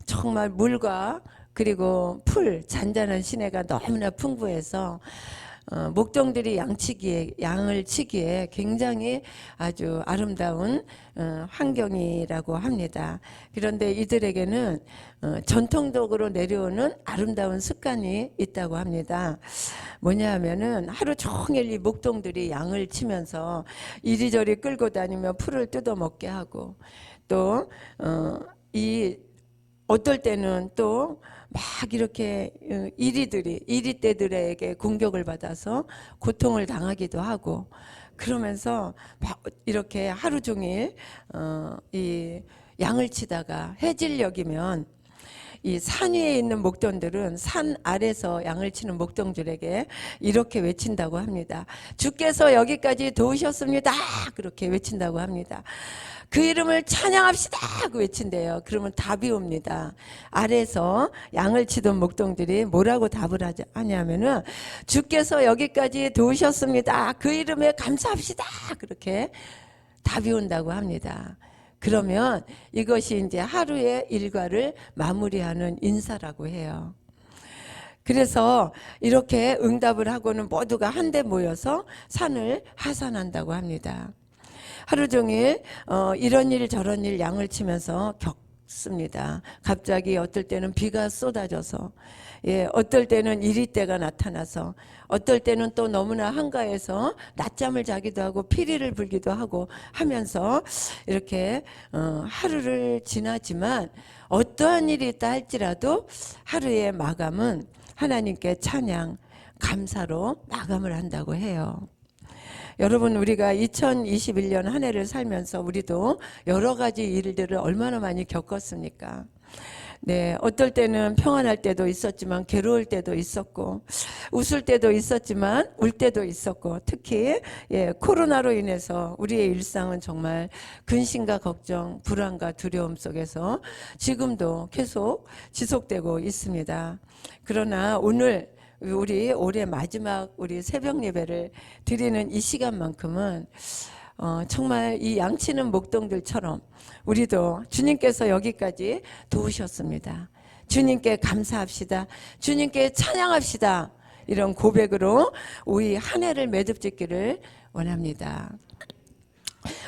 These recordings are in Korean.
정말 물과 그리고 풀, 잔잔한 시내가 너무나 풍부해서 목동들이 양을 치기에 굉장히 아주 아름다운 환경이라고 합니다. 그런데 이들에게는 전통적으로 내려오는 아름다운 습관이 있다고 합니다. 뭐냐 하면은 하루 종일 이 목동들이 양을 치면서 이리저리 끌고 다니며 풀을 뜯어 먹게 하고, 또 이 어떨 때는 또 막 이렇게 이리떼들에게 공격을 받아서 고통을 당하기도 하고, 그러면서 이렇게 하루 종일 이 양을 치다가 해질녘이면 이 산 위에 있는 목동들은 산 아래서 양을 치는 목동들에게 이렇게 외친다고 합니다. 주께서 여기까지 도우셨습니다. 그렇게 외친다고 합니다. 그 이름을 찬양합시다 하고 외친대요. 그러면 답이 옵니다. 아래서 양을 치던 목동들이 뭐라고 답을 하냐면은 주께서 여기까지 도우셨습니다. 그 이름에 감사합시다. 그렇게 답이 온다고 합니다. 그러면 이것이 이제 하루의 일과를 마무리하는 인사라고 해요. 그래서 이렇게 응답을 하고는 모두가 한데 모여서 산을 하산한다고 합니다. 하루 종일 이런 일 저런 일 양을 치면서 겪습니다. 갑자기 어떨 때는 비가 쏟아져서, 어떨 때는 이리때가 나타나서, 어떨 때는 또 너무나 한가해서 낮잠을 자기도 하고 피리를 불기도 하고 하면서 이렇게 하루를 지나지만, 어떠한 일이 있다 할지라도 하루의 마감은 하나님께 찬양, 감사로 마감을 한다고 해요. 여러분, 우리가 2021년 한 해를 살면서 우리도 여러 가지 일들을 얼마나 많이 겪었습니까? 네, 어떨 때는 평안할 때도 있었지만 괴로울 때도 있었고, 웃을 때도 있었지만 울 때도 있었고, 특히 코로나로 인해서 우리의 일상은 정말 근심과 걱정, 불안과 두려움 속에서 지금도 계속 지속되고 있습니다. 그러나 오늘 우리 올해 마지막 우리 새벽 예배를 드리는 이 시간만큼은 정말 이 양치는 목동들처럼 우리도 주님께서 여기까지 도우셨습니다. 주님께 감사합시다. 주님께 찬양합시다. 이런 고백으로 우리 한 해를 매듭짓기를 원합니다.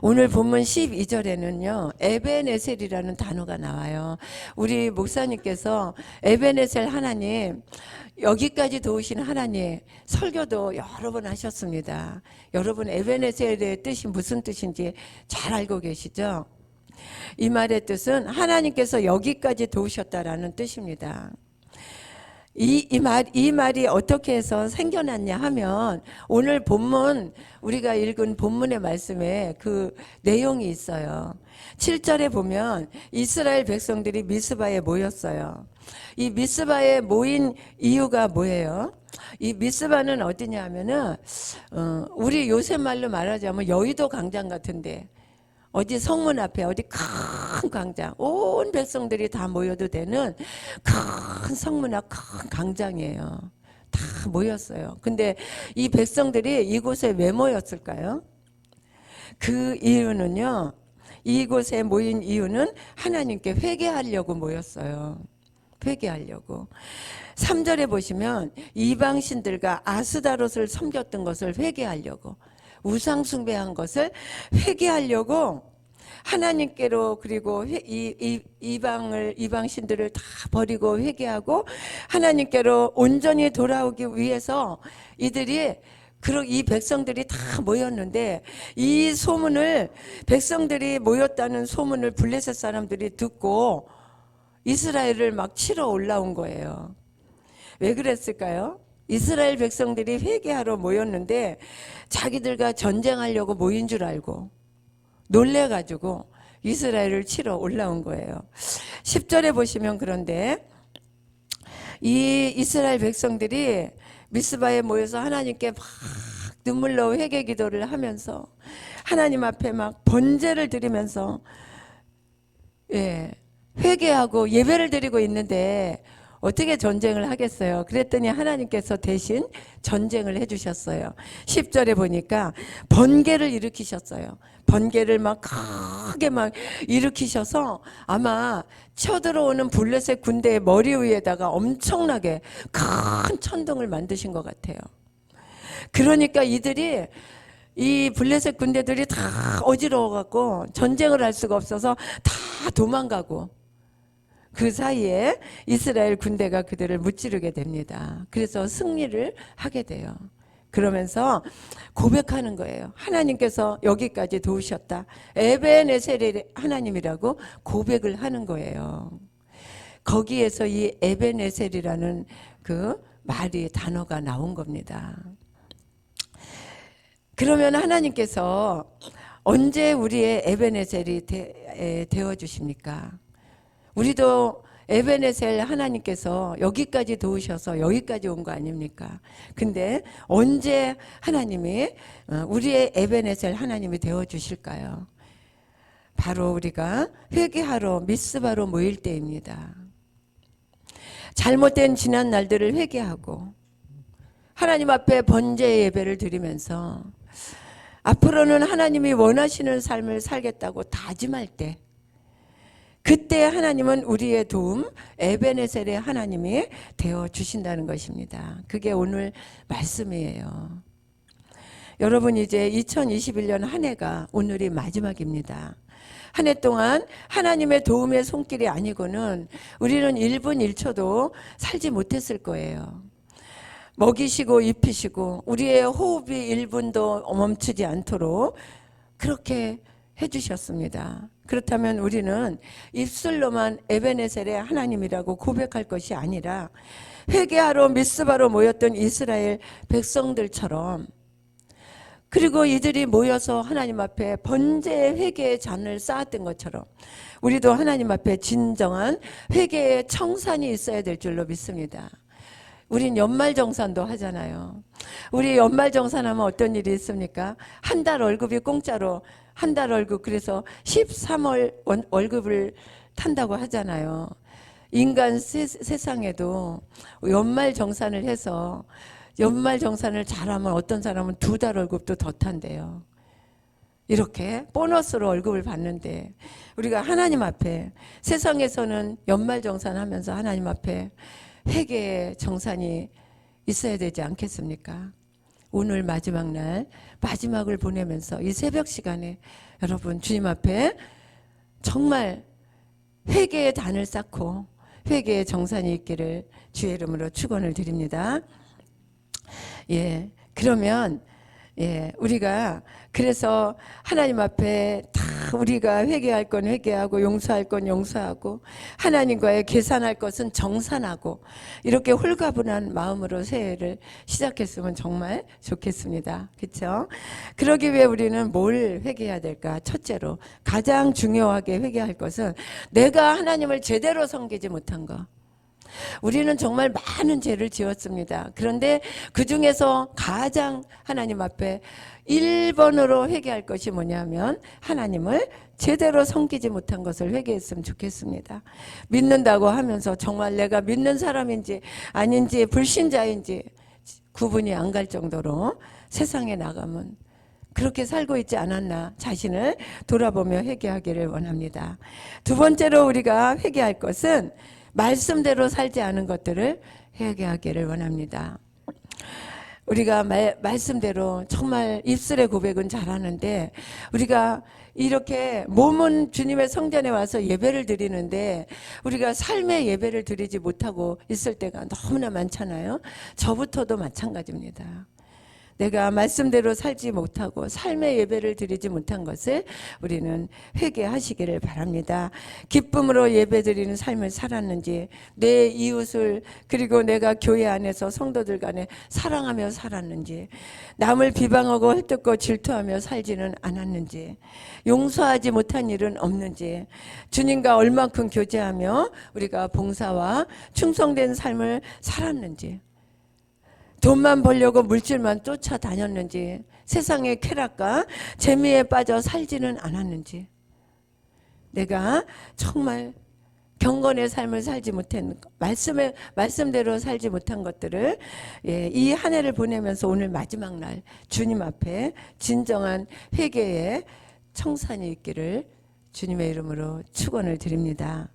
오늘 본문 12절에는요 에베네셀이라는 단어가 나와요. 우리 목사님께서 에베네셀 하나님, 여기까지 도우신 하나님 설교도 여러 번 하셨습니다. 여러분, 에베네셀의 뜻이 무슨 뜻인지 잘 알고 계시죠? 이 말의 뜻은 하나님께서 여기까지 도우셨다라는 뜻입니다. 이 말이 어떻게 해서 생겨났냐 하면, 오늘 본문, 우리가 읽은 본문의 말씀에 그 내용이 있어요. 7절에 보면 이스라엘 백성들이 미스바에 모였어요. 이 미스바에 모인 이유가 뭐예요? 이 미스바는 어디냐 하면은, 우리 요새 말로 말하자면 여의도 광장 같은데, 어디 성문 앞에 어디 큰 광장, 온 백성들이 다 모여도 되는 큰 성문 앞 큰 광장이에요. 다 모였어요. 근데 이 백성들이 이곳에 왜 모였을까요? 그 이유는요, 이곳에 모인 이유는 하나님께 회개하려고 모였어요. 회개하려고. 3절에 보시면 이방신들과 아스다롯을 섬겼던 것을 회개하려고, 우상 숭배한 것을 회개하려고 하나님께로, 그리고 이방신들을 다 버리고 회개하고 하나님께로 온전히 돌아오기 위해서 이 백성들이 다 모였는데, 이 소문을, 백성들이 모였다는 소문을 블레셋 사람들이 듣고 이스라엘을 막 치러 올라온 거예요. 왜 그랬을까요? 이스라엘 백성들이 회개하러 모였는데 자기들과 전쟁하려고 모인 줄 알고 놀래가지고 이스라엘을 치러 올라온 거예요. 10절에 보시면, 그런데 이 이스라엘 백성들이 미스바에 모여서 하나님께 막 눈물로 회개 기도를 하면서 하나님 앞에 막 번제를 드리면서 회개하고 예배를 드리고 있는데, 어떻게 전쟁을 하겠어요? 그랬더니 하나님께서 대신 전쟁을 해주셨어요. 10절에 보니까 번개를 일으키셨어요. 번개를 막 크게 막 일으키셔서 아마 쳐들어오는 블레셋 군대의 머리 위에다가 엄청나게 큰 천둥을 만드신 것 같아요. 그러니까 이 블레셋 군대들이 다 어지러워갖고 전쟁을 할 수가 없어서 다 도망가고, 그 사이에 이스라엘 군대가 그들을 무찌르게 됩니다. 그래서 승리를 하게 돼요. 그러면서 고백하는 거예요. 하나님께서 여기까지 도우셨다. 에베네셀의 하나님이라고 고백을 하는 거예요. 거기에서 이 에베네셀이라는 그 말이, 단어가 나온 겁니다. 그러면 하나님께서 언제 우리의 에베네셀이 되어 주십니까? 우리도 에베네셀 하나님께서 여기까지 도우셔서 여기까지 온 거 아닙니까? 근데 언제 하나님이 우리의 에베네셀 하나님이 되어 주실까요? 바로 우리가 회개하러 미스바로 모일 때입니다. 잘못된 지난 날들을 회개하고 하나님 앞에 번제 예배를 드리면서 앞으로는 하나님이 원하시는 삶을 살겠다고 다짐할 때, 그때 하나님은 우리의 도움, 에베네셀의 하나님이 되어 주신다는 것입니다. 그게 오늘 말씀이에요. 여러분, 이제 2021년 한 해가 오늘이 마지막입니다. 한 해 동안 하나님의 도움의 손길이 아니고는 우리는 1분 1초도 살지 못했을 거예요. 먹이시고 입히시고 우리의 호흡이 1분도 멈추지 않도록 그렇게 해주셨습니다. 그렇다면 우리는 입술로만 에베네셀의 하나님이라고 고백할 것이 아니라 회개하러 미스바로 모였던 이스라엘 백성들처럼, 그리고 이들이 모여서 하나님 앞에 번제의 회개의 잔을 쌓았던 것처럼 우리도 하나님 앞에 진정한 회개의 청산이 있어야 될 줄로 믿습니다. 우린 연말정산도 하잖아요. 우리 연말정산하면 어떤 일이 있습니까? 한 달 월급이 공짜로, 한 달 월급, 그래서 13월 월급을 탄다고 하잖아요. 인간 세상에도 연말정산을 해서 연말정산을 잘하면 어떤 사람은 2달 월급도 더 탄대요. 이렇게 보너스로 월급을 받는데 우리가 하나님 앞에, 세상에서는 연말정산하면서 하나님 앞에 회개의 정산이 있어야 되지 않겠습니까? 오늘 마지막 날, 마지막을 보내면서 이 새벽 시간에 여러분 주님 앞에 정말 회개의 단을 쌓고 회개의 정산이 있기를 주의 이름으로 축원을 드립니다. 그러면 우리가 그래서 하나님 앞에 다 우리가 회개할 건 회개하고 용서할 건 용서하고 하나님과의 계산할 것은 정산하고 이렇게 홀가분한 마음으로 새해를 시작했으면 정말 좋겠습니다. 그렇죠? 그러기 위해 우리는 뭘 회개해야 될까? 첫째로 가장 중요하게 회개할 것은 내가 하나님을 제대로 섬기지 못한 것. 우리는 정말 많은 죄를 지었습니다. 그런데 그 중에서 가장 하나님 앞에 1번으로 회개할 것이 뭐냐면 하나님을 제대로 섬기지 못한 것을 회개했으면 좋겠습니다. 믿는다고 하면서 정말 내가 믿는 사람인지 아닌지 불신자인지 구분이 안 갈 정도로 세상에 나가면 그렇게 살고 있지 않았나 자신을 돌아보며 회개하기를 원합니다. 두 번째로 우리가 회개할 것은 말씀대로 살지 않은 것들을 회개하기를 원합니다. 우리가 말씀대로 정말 입술의 고백은 잘하는데 우리가 이렇게 몸은 주님의 성전에 와서 예배를 드리는데 우리가 삶의 예배를 드리지 못하고 있을 때가 너무나 많잖아요. 저부터도 마찬가지입니다. 내가 말씀대로 살지 못하고 삶의 예배를 드리지 못한 것을 우리는 회개하시기를 바랍니다. 기쁨으로 예배드리는 삶을 살았는지, 내 이웃을 그리고 내가 교회 안에서 성도들 간에 사랑하며 살았는지, 남을 비방하고 헐뜯고 질투하며 살지는 않았는지, 용서하지 못한 일은 없는지, 주님과 얼만큼 교제하며 우리가 봉사와 충성된 삶을 살았는지, 돈만 벌려고 물질만 쫓아다녔는지, 세상의 쾌락과 재미에 빠져 살지는 않았는지, 내가 정말 경건의 삶을 살지 못한 말씀대로 살지 못한 것들을 이 한 해를 보내면서 오늘 마지막 날 주님 앞에 진정한 회개의 청산이 있기를 주님의 이름으로 축원을 드립니다.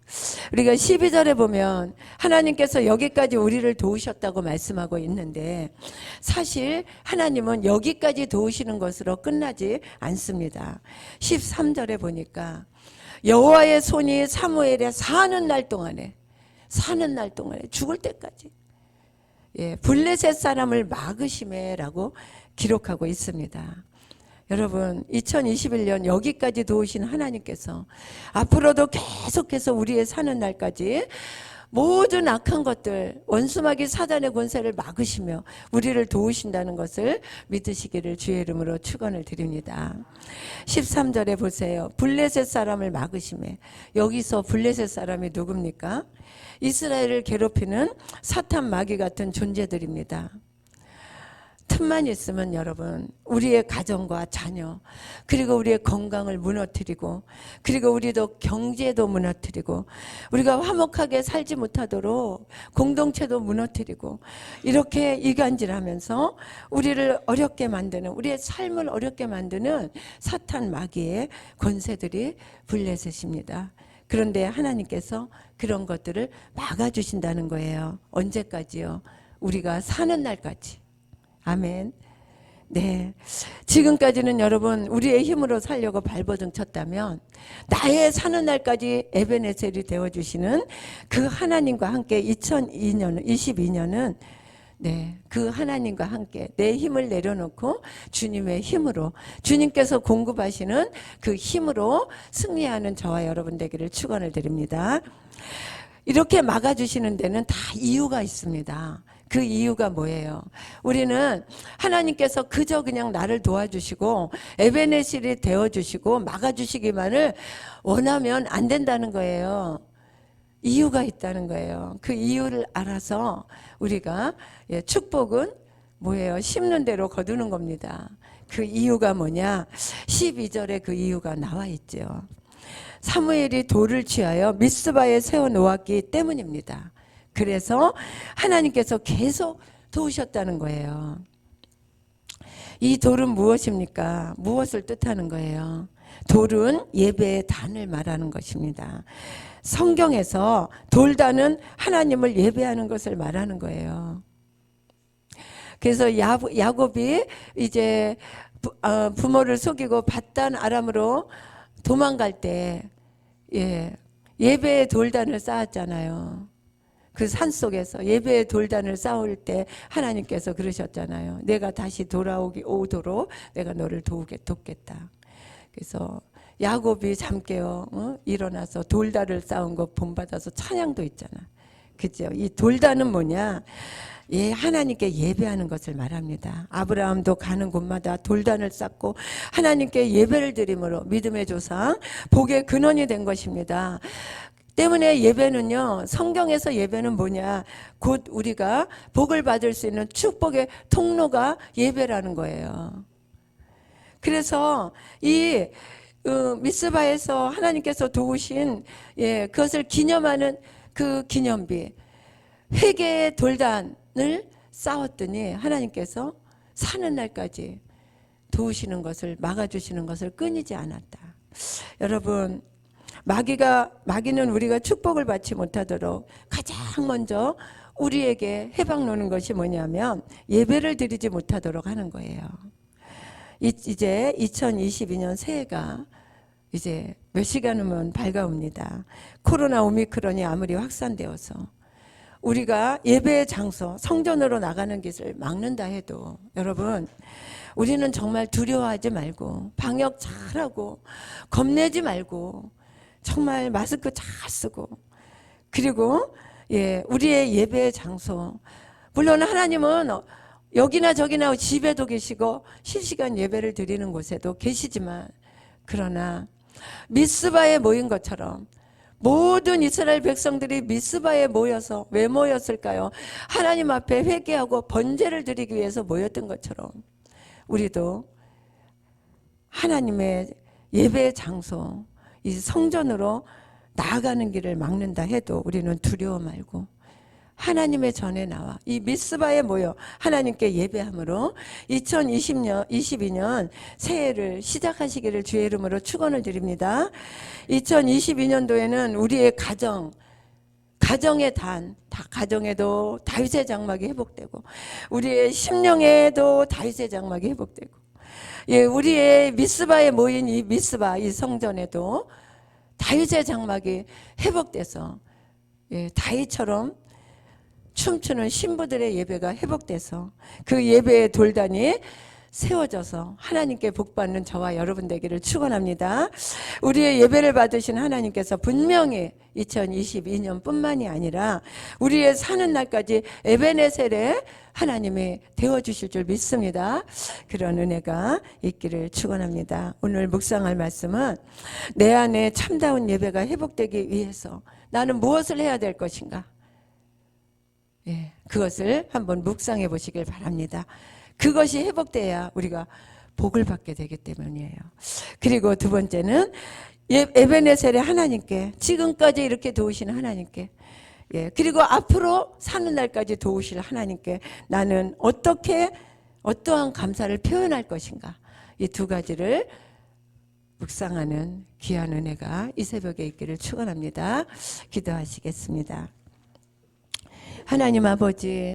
우리가 12절에 보면 하나님께서 여기까지 우리를 도우셨다고 말씀하고 있는데 사실 하나님은 여기까지 도우시는 것으로 끝나지 않습니다. 13절에 보니까 여호와의 손이 사무엘의 사는 날 동안에 죽을 때까지 블레셋 사람을 막으심에라고 기록하고 있습니다. 여러분 2021년 여기까지 도우신 하나님께서 앞으로도 계속해서 우리의 사는 날까지 모든 악한 것들 원수마귀 사단의 권세를 막으시며 우리를 도우신다는 것을 믿으시기를 주의 이름으로 축원을 드립니다. 13절에 보세요. 블레셋 사람을 막으시며 여기서 블레셋 사람이 누굽니까? 이스라엘을 괴롭히는 사탄 마귀 같은 존재들입니다. 틈만 있으면 여러분 우리의 가정과 자녀 그리고 우리의 건강을 무너뜨리고 그리고 우리도 경제도 무너뜨리고 우리가 화목하게 살지 못하도록 공동체도 무너뜨리고 이렇게 이간질하면서 우리를 어렵게 만드는 우리의 삶을 어렵게 만드는 사탄 마귀의 권세들이 블레셋입니다. 그런데 하나님께서 그런 것들을 막아주신다는 거예요. 언제까지요? 우리가 사는 날까지. 아멘. 네. 지금까지는 여러분 우리의 힘으로 살려고 발버둥 쳤다면 나의 사는 날까지 에베네셀이 되어주시는 그 하나님과 함께 2022년은 그 하나님과 함께 내 힘을 내려놓고 주님의 힘으로 주님께서 공급하시는 그 힘으로 승리하는 저와 여러분 되기를 축원을 드립니다. 이렇게 막아주시는 데는 다 이유가 있습니다. 그 이유가 뭐예요? 우리는 하나님께서 그저 그냥 나를 도와주시고 에베네셀이 되어주시고 막아주시기만을 원하면 안 된다는 거예요. 이유가 있다는 거예요. 그 이유를 알아서 우리가 축복은 뭐예요? 심는 대로 거두는 겁니다. 그 이유가 뭐냐? 12절에 그 이유가 나와 있죠. 사무엘이 돌을 취하여 미스바에 세워놓았기 때문입니다. 그래서 하나님께서 계속 도우셨다는 거예요. 이 돌은 무엇입니까? 무엇을 뜻하는 거예요? 돌은 예배의 단을 말하는 것입니다. 성경에서 돌단은 하나님을 예배하는 것을 말하는 거예요. 그래서 야곱이 이제 부모를 속이고 밧단 아람으로 도망갈 때 예배의 돌단을 쌓았잖아요. 그 산속에서 예배의 돌단을 쌓을 때 하나님께서 그러셨잖아요. 내가 다시 오도록 내가 너를 돕겠다. 그래서 야곱이 잠 깨어 일어나서 돌단을 쌓은 거 본받아서 찬양도 있잖아. 그죠? 이 돌단은 뭐냐? 하나님께 예배하는 것을 말합니다. 아브라함도 가는 곳마다 돌단을 쌓고 하나님께 예배를 드림으로 믿음의 조상, 복의 근원이 된 것입니다. 때문에 예배는요, 성경에서 예배는 뭐냐? 곧 우리가 복을 받을 수 있는 축복의 통로가 예배라는 거예요. 그래서 이 미스바에서 하나님께서 도우신 그것을 기념하는 그 기념비, 회개의 돌단을 쌓았더니 하나님께서 사는 날까지 도우시는 것을 막아주시는 것을 끊이지 않았다. 여러분, 마귀는 우리가 축복을 받지 못하도록 가장 먼저 우리에게 해박노는 것이 뭐냐면 예배를 드리지 못하도록 하는 거예요. 이제 2022년 새해가 이제 몇 시간 후면 밝아옵니다. 코로나 오미크론이 아무리 확산되어서 우리가 예배의 장소, 성전으로 나가는 것을 막는다 해도 여러분, 우리는 정말 두려워하지 말고 방역 잘하고 겁내지 말고 정말 마스크 잘 쓰고 그리고 우리의 예배의 장소, 물론 하나님은 여기나 저기나 집에도 계시고 실시간 예배를 드리는 곳에도 계시지만 그러나 미스바에 모인 것처럼 모든 이스라엘 백성들이 미스바에 모여서 왜 모였을까요? 하나님 앞에 회개하고 번제를 드리기 위해서 모였던 것처럼 우리도 하나님의 예배의 장소, 이 성전으로 나아가는 길을 막는다 해도 우리는 두려워 말고 하나님의 전에 나와 이 미스바에 모여 하나님께 예배함으로 2022년 새해를 시작하시기를 주의 이름으로 축원을 드립니다. 2022년도에는 우리의 가정의 가정에도 다윗의 장막이 회복되고 우리의 심령에도 다윗의 장막이 회복되고 예, 우리의 미스바에 모인 이 미스바 이 성전에도 다윗의 장막이 회복돼서 예, 다윗처럼 춤추는 신부들의 예배가 회복돼서 그 예배의 돌단이 세워져서 하나님께 복받는 저와 여러분 되기를 축원합니다. 우리의 예배를 받으신 하나님께서 분명히 2022년 뿐만이 아니라 우리의 사는 날까지 에베네셀에 하나님이 되어주실 줄 믿습니다. 그런 은혜가 있기를 축원합니다. 오늘 묵상할 말씀은 내 안에 참다운 예배가 회복되기 위해서 나는 무엇을 해야 될 것인가? 예, 그것을 한번 묵상해 보시길 바랍니다. 그것이 회복돼야 우리가 복을 받게 되기 때문이에요. 그리고 두 번째는 에베네셀의 하나님께 지금까지 이렇게 도우시는 하나님께 예, 그리고 앞으로 사는 날까지 도우실 하나님께 나는 어떠한 감사를 표현할 것인가 이 두 가지를 묵상하는 귀한 은혜가 이 새벽에 있기를 축원합니다. 기도하시겠습니다. 하나님 아버지